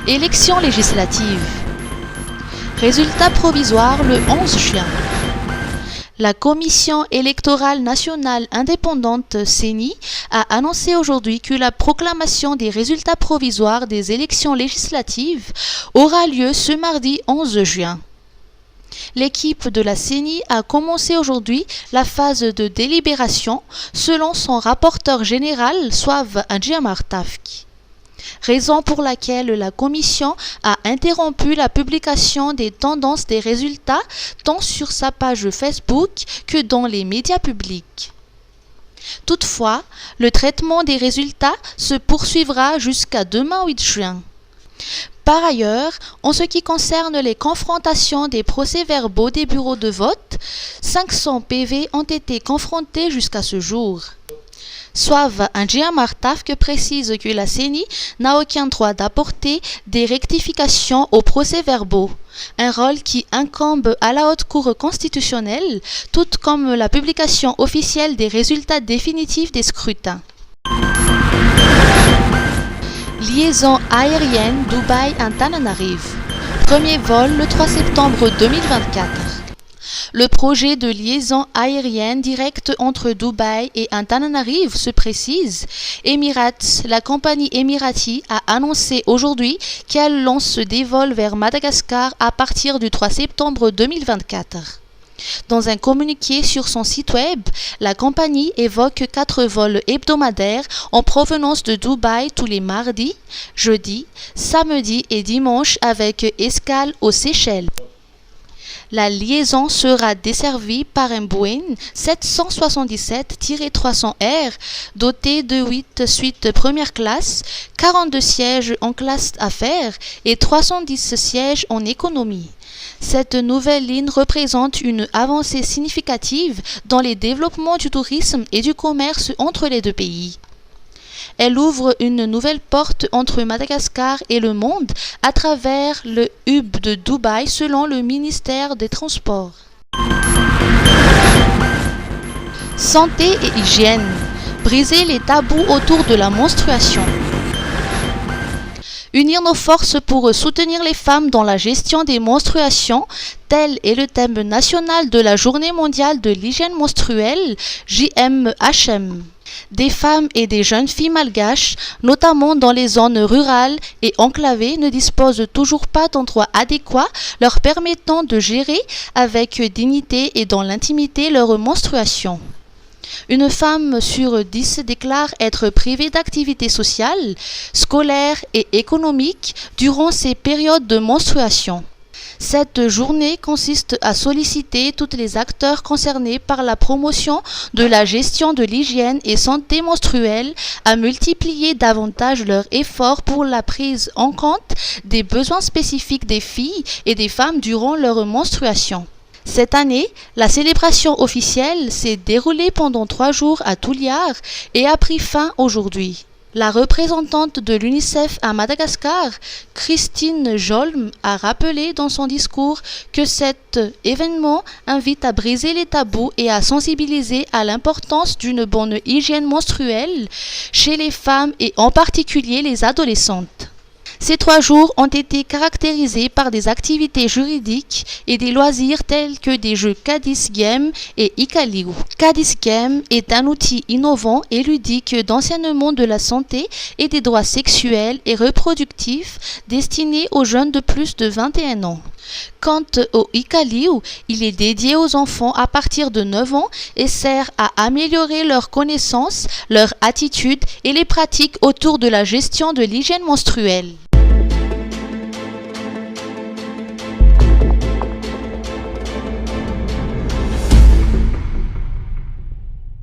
Élections législatives. Résultats provisoires le 11 juin. La Commission électorale nationale indépendante CENI a annoncé aujourd'hui que la proclamation des résultats provisoires des élections législatives aura lieu ce mardi 11 juin. L'équipe de la CENI a commencé aujourd'hui la phase de délibération selon son rapporteur général Souave Andjiamartafki. Raison pour laquelle la commission a interrompu la publication des tendances des résultats tant sur sa page Facebook que dans les médias publics. Toutefois, le traitement des résultats se poursuivra jusqu'à demain 8 juin. Par ailleurs, en ce qui concerne les confrontations des procès-verbaux des bureaux de vote, 500 PV ont été confrontés jusqu'à ce jour. Souave Andjiamartafki précise que la CENI n'a aucun droit d'apporter des rectifications aux procès-verbaux, un rôle qui incombe à la Haute Cour constitutionnelle, tout comme la publication officielle des résultats définitifs des scrutins. Liaison aérienne Dubaï-Antananarive. Premier vol le 3 septembre 2024. Le projet de liaison aérienne directe entre Dubaï et Antananarive se précise. Emirates, la compagnie Emirati, a annoncé aujourd'hui qu'elle lance des vols vers Madagascar à partir du 3 septembre 2024. Dans un communiqué sur son site web, la compagnie évoque 4 vols hebdomadaires en provenance de Dubaï tous les mardis, jeudis, samedis et dimanches avec escale aux Seychelles. La liaison sera desservie par un Boeing 777-300R doté de 8 suites première classe, 42 sièges en classe affaires et 310 sièges en économie. Cette nouvelle ligne représente une avancée significative dans les développements du tourisme et du commerce entre les deux pays. Elle ouvre une nouvelle porte entre Madagascar et le monde à travers le hub de Dubaï selon le ministère des Transports. Santé et hygiène. Briser les tabous autour de la menstruation. Unir nos forces pour soutenir les femmes dans la gestion des menstruations, tel est le thème national de la Journée mondiale de l'hygiène menstruelle, JMHM. Des femmes et des jeunes filles malgaches, notamment dans les zones rurales et enclavées, ne disposent toujours pas d'endroits adéquats leur permettant de gérer avec dignité et dans l'intimité leur menstruation. Une femme sur 10 déclare être privée d'activités sociales, scolaires et économiques durant ces périodes de menstruation. Cette journée consiste à solliciter tous les acteurs concernés par la promotion de la gestion de l'hygiène et santé menstruelle à multiplier davantage leurs efforts pour la prise en compte des besoins spécifiques des filles et des femmes durant leur menstruation. Cette année, la célébration officielle s'est déroulée pendant 3 jours à Touliar et a pris fin aujourd'hui. La représentante de l'UNICEF à Madagascar, Christine Jolm, a rappelé dans son discours que cet événement invite à briser les tabous et à sensibiliser à l'importance d'une bonne hygiène menstruelle chez les femmes et en particulier les adolescentes. Ces 3 jours ont été caractérisés par des activités juridiques et des loisirs tels que des jeux Kadis Game et Ikaliu. Kadis Game est un outil innovant et ludique d'enseignement de la santé et des droits sexuels et reproductifs destiné aux jeunes de plus de 21 ans. Quant au Ikaliu, il est dédié aux enfants à partir de 9 ans et sert à améliorer leurs connaissances, leur attitude et les pratiques autour de la gestion de l'hygiène menstruelle.